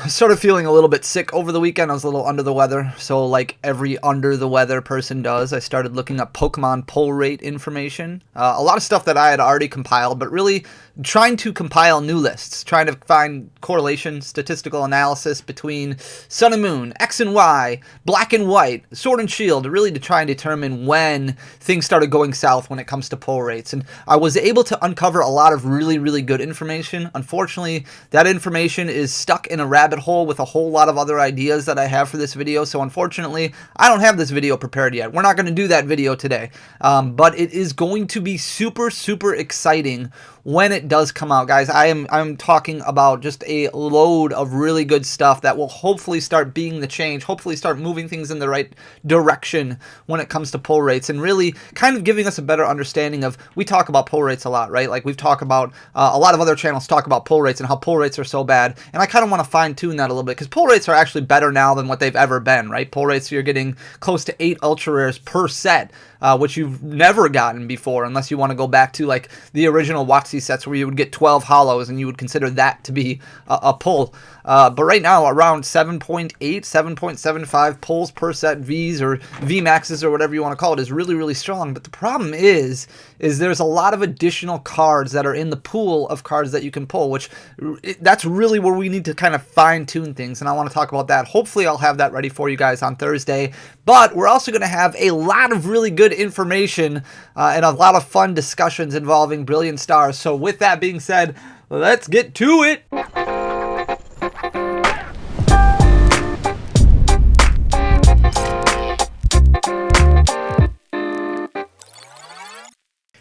sort of feeling a little bit sick over the weekend. I was a little under the weather. So like every under the weather person does, I started looking up Pokemon pull rate information. A lot of stuff that I had already compiled, but really trying to compile new lists, trying to find correlation, statistical analysis between Sun and Moon, X and Y, Black and White, Sword and Shield, really to try and determine when things started going south when it comes to pull rates. And I was able to uncover a lot of really, really good information. Unfortunately, that information is stuck in a rabbit hole with a whole lot of other ideas that I have for this video. So unfortunately, I don't have this video prepared yet. We're not going to do that video today. But it is going to be super, super exciting when it does come out, guys. I'm talking about just a load of really good stuff that will hopefully start being the change, hopefully start moving things in the right direction when it comes to pull rates, and really kind of giving us a better understanding of, we talk about pull rates a lot, right? Like we've talked about, a lot of other channels talk about pull rates and how pull rates are so bad, and I kind of want to fine tune that a little bit, because pull rates are actually better now than what they've ever been, right? Pull rates, you're getting close to 8 ultra rares per set, which you've never gotten before, unless you want to go back to like the original WotC sets where you would get 12 hollows and you would consider that to be a pull. But right now, around 7.8, 7.75 pulls per set Vs or VMAXs or whatever you want to call it is really, really strong. But the problem is there's a lot of additional cards that are in the pool of cards that you can pull, which that's really where we need to kind of fine tune things. And I want to talk about that. Hopefully I'll have that ready for you guys on Thursday. But we're also going to have a lot of really good information and a lot of fun discussions involving Brilliant Stars. So with that being said, let's get to it.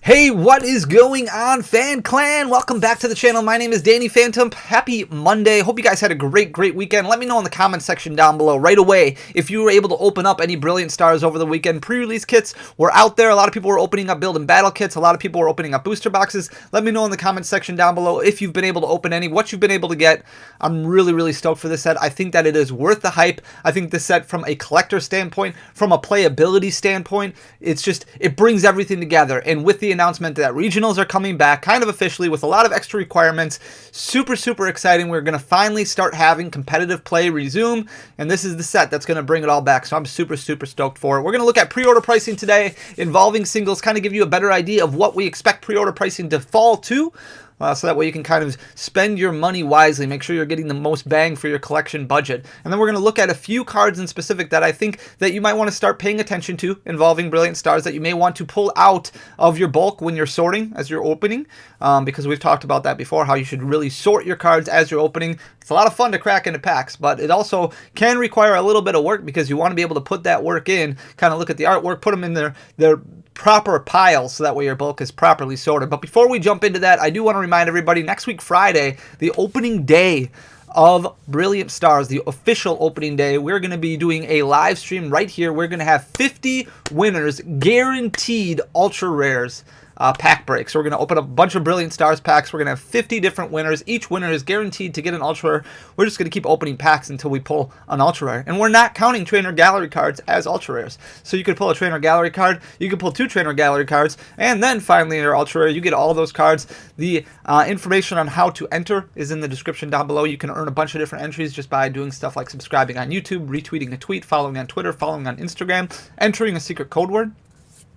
Hey, what is going on, Fan Clan? Welcome back to the channel. My name is Danny Phantump. Happy Monday. Hope you guys had a great weekend. Let me know in the comment section down below right away if you were able to open up any Brilliant Stars over the weekend. Pre-release kits were out there. A lot of people were opening up build and battle kits. A lot of people were opening up booster boxes. Let me know in the comment section down below if you've been able to open any, what you've been able to get. I'm really stoked for this set. I think that it is worth the hype. I think this set, from a collector standpoint, from a playability standpoint, it brings everything together. And with the announcement that regionals are coming back kind of officially with a lot of extra requirements, super exciting. We're going to finally start having competitive play resume, and this is the set that's going to bring it all back. So I'm super stoked for it. We're going to look at pre-order pricing today involving singles, kind of give you a better idea of what we expect pre-order pricing to fall to. So that way you can kind of spend your money wisely, make sure you're getting the most bang for your collection budget. And then we're going to look at a few cards in specific that I think that you might want to start paying attention to involving Brilliant Stars that you may want to pull out of your bulk when you're sorting as you're opening, because we've talked about that before, how you should really sort your cards as you're opening. It's a lot of fun to crack into packs, but it also can require a little bit of work because you want to be able to put that work in, kind of look at the artwork, put them in their proper piles so that way your bulk is properly sorted. But before we jump into that, I do want to remind everybody, next week Friday, the opening day of Brilliant Stars, the official opening day, we're going to be doing a live stream right here. We're going to have 50 winners, guaranteed ultra rares. Pack break. So we're going to open up a bunch of Brilliant Stars packs. We're going to have 50 different winners. Each winner is guaranteed to get an ultra rare. We're just going to keep opening packs until we pull an ultra rare. And we're not counting trainer gallery cards as ultra rares. So you could pull a trainer gallery card, you could pull 2 trainer gallery cards, and then finally in your ultra rare, you get all those cards. The information on how to enter is in the description down below. You can earn a bunch of different entries just by doing stuff like subscribing on YouTube, retweeting a tweet, following on Twitter, following on Instagram, entering a secret code word.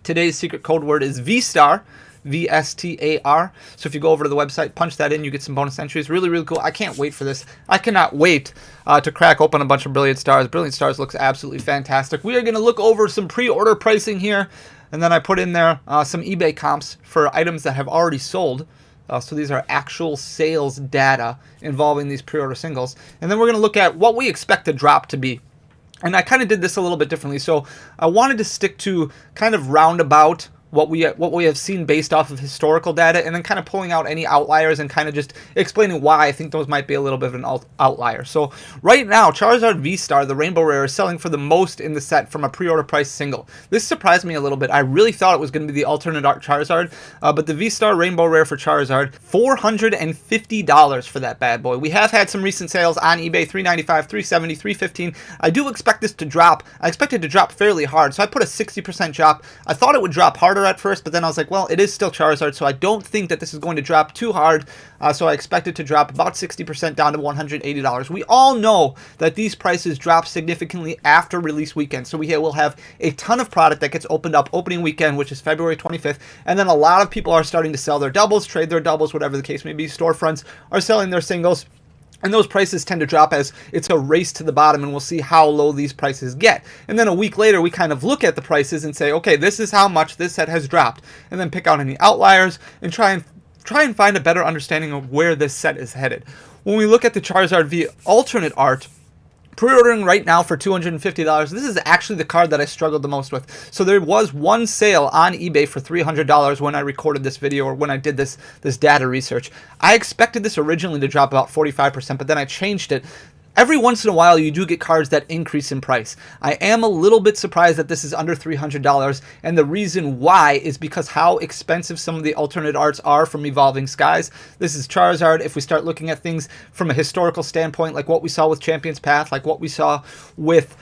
Today's secret code word is VSTAR, VSTAR. So if you go over to the website, punch that in, you get some bonus entries. Really cool. I can't wait for this. I cannot wait to crack open a bunch of Brilliant Stars. Brilliant Stars looks absolutely fantastic. We are going to look over some pre-order pricing here, and then I put in there some eBay comps for items that have already sold. So these are actual sales data involving these pre-order singles. And then we're going to look at what we expect the drop to be. And I kind of did this a little bit differently. So I wanted to stick to kind of roundabout what we have seen based off of historical data, and then kind of pulling out any outliers and kind of just explaining why I think those might be a little bit of an outlier. So right now, Charizard V-Star, the Rainbow Rare, is selling for the most in the set from a pre-order price single. This surprised me a little bit. I really thought it was going to be the alternate art Charizard, but the V-Star Rainbow Rare for Charizard, $450 for that bad boy. We have had some recent sales on eBay, $395, $370, $315. I do expect this to drop. I expect it to drop fairly hard, so I put a 60% drop. I thought it would drop harder Charizard at first, but then I was like, well, it is still Charizard, so I don't think that this is going to drop too hard. So I expect it to drop about 60% down to $180. We all know that these prices drop significantly after release weekend, so we will have a ton of product that gets opened up opening weekend, which is February 25th, and then a lot of people are starting to sell their doubles, trade their doubles, whatever the case may be. Storefronts are selling their singles. And those prices tend to drop as it's a race to the bottom, and we'll see how low these prices get. And then a week later, we kind of look at the prices and say, okay, this is how much this set has dropped. And then pick out any outliers and try and find a better understanding of where this set is headed. When we look at the Charizard V alternate art, pre-ordering right now for $250. This is actually the card that I struggled the most with. So there was one sale on eBay for $300 when I recorded this video, or when I did this data research. I expected this originally to drop about 45%, but then I changed it. Every once in a while, you do get cards that increase in price. I am a little bit surprised that this is under $300, and the reason why is because how expensive some of the alternate arts are from Evolving Skies. This is Charizard. If we start looking at things from a historical standpoint, like what we saw with Champion's Path, like what we saw with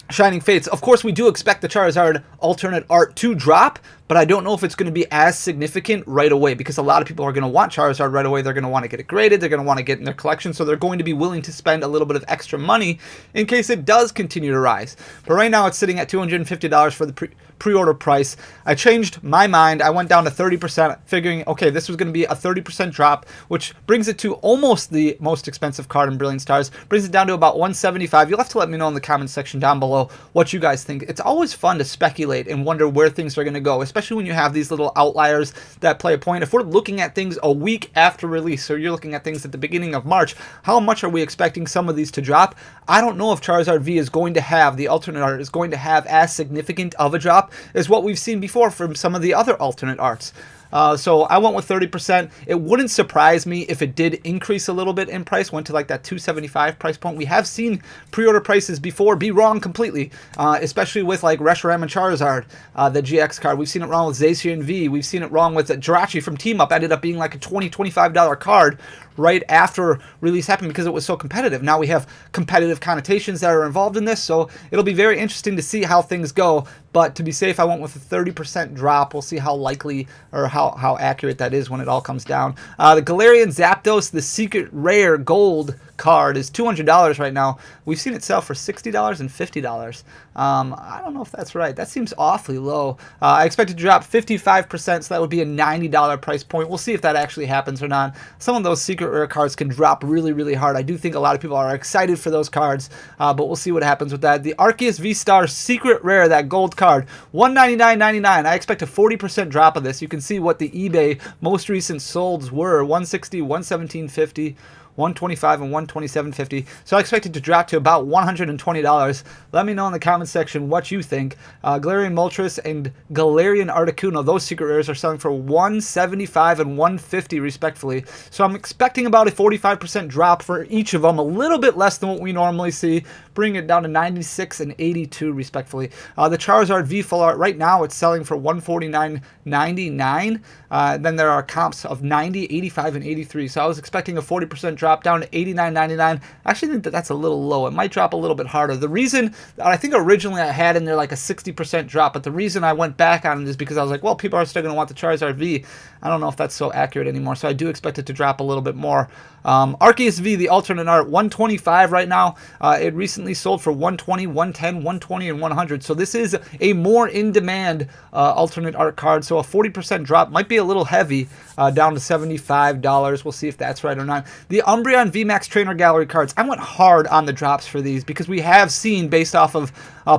Shining Fates, of course we do expect the Charizard alternate art to drop, but I don't know if it's going to be as significant right away, because a lot of people are going to want Charizard right away. They're going to want to get it graded. They're going to want to get in their collection, so they're going to be willing to spend a little bit of extra money in case it does continue to rise. But right now it's sitting at $250 for the pre-order price. I changed my mind. I went down to 30%, figuring, okay, this was going to be a 30% drop, which brings it to almost the most expensive card in Brilliant Stars, brings it down to about $175. You'll have to let me know in the comment section down below what you guys think. It's always fun to speculate and wonder where things are going to go, especially when you have these little outliers that play a point. If we're looking at things a week after release, so you're looking at things at the beginning of March, how much are we expecting some of these to drop? I don't know if Charizard V is going to have, the alternate art is going to have as significant of a drop as what we've seen before from some of the other alternate arts. So I went with 30%. It wouldn't surprise me if it did increase a little bit in price, went to like that $275 price point. We have seen pre-order prices before be wrong completely, especially with like Reshiram and Charizard, the GX card. We've seen it wrong with Zacian V. We've seen it wrong with Jirachi from Team Up. Ended up being like a $20, $25 card right after release happened because it was so competitive. Now we have competitive connotations that are involved in this, so it'll be very interesting to see how things go. But to be safe, I went with a 30% drop. We'll see how likely or how accurate that is when it all comes down. The Galarian Zapdos, the secret rare gold card, is $200 right now. We've seen it sell for $60 and $50. I don't know if that's right. That seems awfully low. I expect it to drop 55%, so that would be a $90 price point. We'll see if that actually happens or not. Some of those secret rare cards can drop really, really hard. I do think a lot of people are excited for those cards, but we'll see what happens with that. The Arceus V-Star secret rare, that gold card, $199.99. I expect a 40% drop of this. You can see what the eBay most recent solds were: $160, $117.50. $125 and $127.50. So I expect it to drop to about $120. Let me know in the comment section what you think. Galarian Moltres and Galarian Articuno, those secret rares are selling for $175 and $150 respectively. So I'm expecting about a 45% drop for each of them, a little bit less than what we normally see, bringing it down to $96 and $82 respectively. The Charizard V Full Art, right now it's selling for $149.99. Then there are comps of $90, $85, and $83. So I was expecting a 40% drop down to $89.99. I actually think that that's a little low. It might drop a little bit harder. The reason, I think originally I had in there like a 60% drop, but the reason I went back on it is because I was like, well, people are still going to want the Charizard V. I don't know if that's so accurate anymore, so I do expect it to drop a little bit more. Arceus V, the alternate art, $125 right now. It recently sold for $120, $110, $120, and $100. So this is a more in-demand alternate art card. So a 40% drop might be a little heavy, down to $75. We'll see if that's right or not. The Umbreon VMAX Trainer Gallery cards, I went hard on the drops for these because we have seen, based off of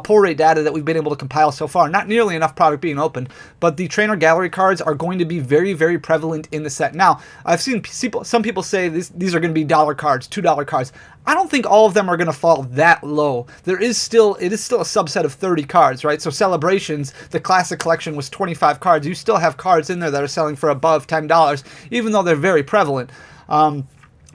pull rate data that we've been able to compile so far, not nearly enough product being opened, but the Trainer Gallery cards are going to be very, very prevalent in the set. Now, I've seen some people say these are going to be $1 cards, $2 cards. I don't think all of them are going to fall that low. It is still a subset of 30 cards, right? So Celebrations, the classic collection, was 25 cards. You still have cards in there that are selling for above $10, even though they're very prevalent.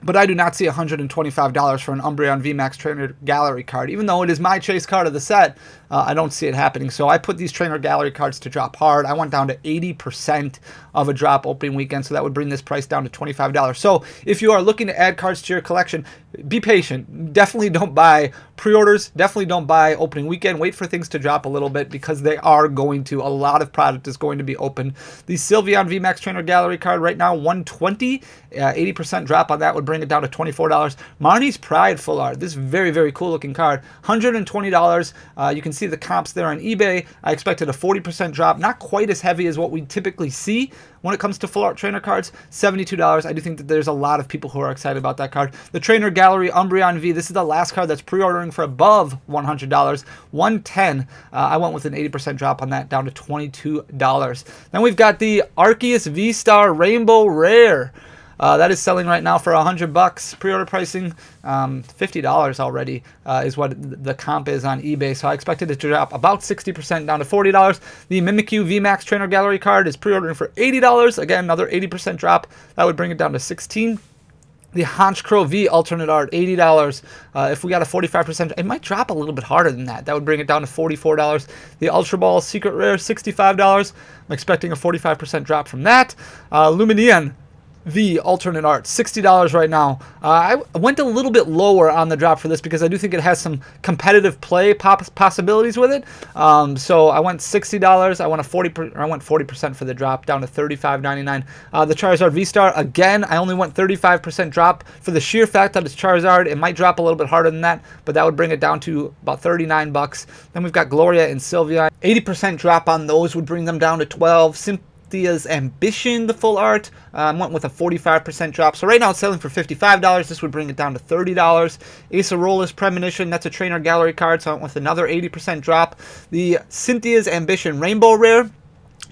But I do not see $125 for an Umbreon VMAX Trainer Gallery card. Even though it is my chase card of the set, I don't see it happening. So I put these trainer gallery cards to drop hard. I went down to 80% of a drop opening weekend, so that would bring this price down to $25. So if you are looking to add cards to your collection, be patient. Definitely don't buy pre-orders. Definitely don't buy opening weekend. Wait for things to drop a little bit because they are going to. A lot of product is going to be open. The Sylveon VMAX Trainer Gallery card right now, $120. 80% drop on that would bring it down to $24. Marnie's Pride Full Art. This is very, very cool looking card. $120. You can see the comps there on eBay. I expected a 40% drop. Not quite as heavy as what we typically see when it comes to full art trainer cards. $72. I do think that there's a lot of people who are excited about that card. The Trainer Gallery Umbreon V. This is the last card that's pre-ordering for above $100. $110. I went with an 80% drop on that, down to $22. Then we've got the Arceus V-Star Rainbow Rare. That is selling right now for $100. Pre-order pricing, $50 already is what the comp is on eBay. So I expected it to drop about 60% down to $40. The Mimikyu VMAX Trainer Gallery card is pre-ordering for $80. Again, another 80% drop. That would bring it down to $16. The Honchkrow V alternate art, $80. If we got a 45%, it might drop a little bit harder than that. That would bring it down to $44. The Ultra Ball Secret Rare, $65. I'm expecting a 45% drop from that. Lumineon V alternate art, $60 right now. I went a little bit lower on the drop for this because I do think it has some competitive play possibilities with it. So I went $60. I went 40% for the drop, down to $35.99. The Charizard V-Star, again, I only went 35% drop for the sheer fact that it's Charizard. It might drop a little bit harder than that, but that would bring it down to about $39. Then we've got Gloria and Sylveon. 80% drop on those would bring them down to $12. Cynthia's Ambition, the full art, went with a 45% drop. So right now it's selling for $55. This would bring it down to $30. Acerolis Premonition, that's a trainer gallery card, so I went with another 80% drop. The Cynthia's Ambition Rainbow Rare,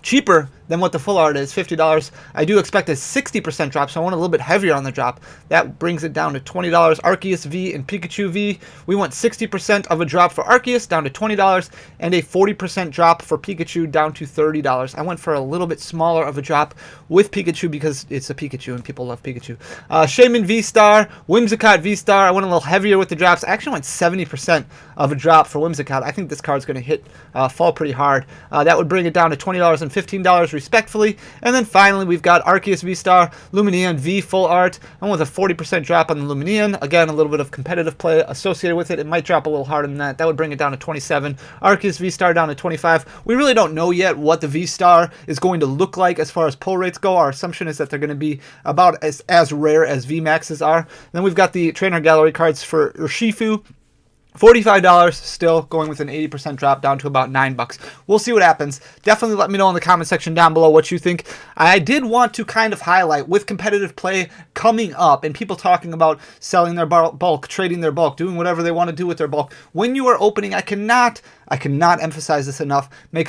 cheaper than what the full art is, $50. I do expect a 60% drop, so I want a little bit heavier on the drop. That brings it down to $20. Arceus V and Pikachu V, we want 60% of a drop for Arceus, down to $20, and a 40% drop for Pikachu, down to $30. I went for a little bit smaller of a drop with Pikachu because it's a Pikachu and people love Pikachu. Shaman V-Star, Whimsicott V-Star, I went a little heavier with the drops. I actually went 70% of a drop for Whimsicott. I think this card's going to fall pretty hard. That would bring it down to $20 and $15 respectfully. And then finally, we've got Arceus V-Star, Lumineon V Full Art, and with a 40% drop on the Lumineon. Again, a little bit of competitive play associated with it. It might drop a little harder than that. That would bring it down to 27. Arceus V-Star down to 25. We really don't know yet what the V-Star is going to look like as far as pull rates go. Our assumption is that they're going to be about as rare as V-Maxes are. Then we've got the trainer gallery cards for Urshifu. $45, still going with an 80% drop, down to about $9. We'll see what happens. Definitely let me know in the comment section down below what you think. I did want to kind of highlight, with competitive play coming up and people talking about selling their bulk, trading their bulk, doing whatever they want to do with their bulk, when you are opening, I cannot emphasize this enough. Make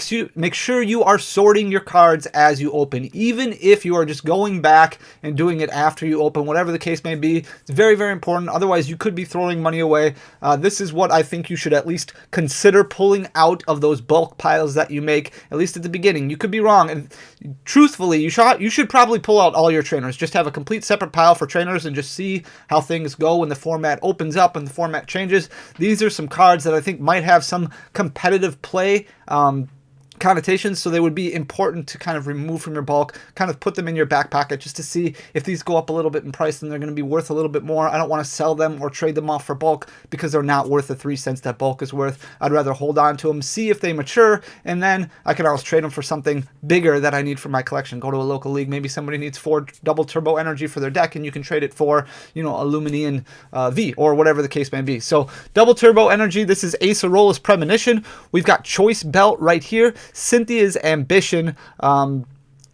sure you are sorting your cards as you open, even if you are just going back and doing it after you open, whatever the case may be. It's very, very important. Otherwise, you could be throwing money away. This is what I think you should at least consider pulling out of those bulk piles that you make, at least at the beginning. You could be wrong. And truthfully, you should probably pull out all your trainers. Just have a complete separate pile for trainers and just see how things go when the format opens up and the format changes. These are some cards that I think might have some competitive play connotations, so they would be important to kind of remove from your bulk, kind of put them in your back pocket just to see if these go up a little bit in price, then they're going to be worth a little bit more. I don't want to sell them or trade them off for bulk because they're not worth the 3 cents that bulk is worth. I'd rather hold on to them, see if they mature, and then I can always trade them for something bigger that I need for my collection. Go to a local league, maybe somebody needs 4 double turbo energy for their deck, and you can trade it for, you know, a Lumineon V or whatever the case may be. So double turbo energy, this is Acerolis Premonition. We've got Choice Belt right here, Cynthia's Ambition,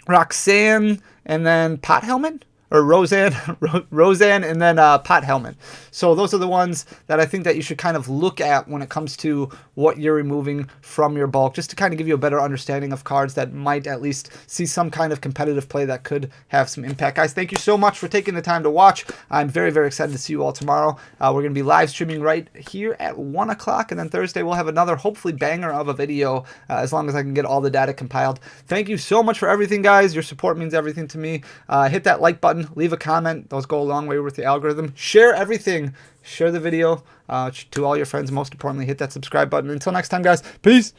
Roxanne, and then Pot Helmet? Or Roseanne, and then Pot Helmet. So those are the ones that I think that you should kind of look at when it comes to what you're removing from your bulk, just to kind of give you a better understanding of cards that might at least see some kind of competitive play that could have some impact. Guys, thank you so much for taking the time to watch. I'm very, very excited to see you all tomorrow. We're going to be live streaming right here at 1 o'clock, and then Thursday we'll have another hopefully banger of a video as long as I can get all the data compiled. Thank you so much for everything, guys. Your support means everything to me. Hit that like button button, leave a comment. Those go a long way with the algorithm. Share everything. Share the video to all your friends. Most importantly, hit that subscribe button. Until next time, guys. Peace.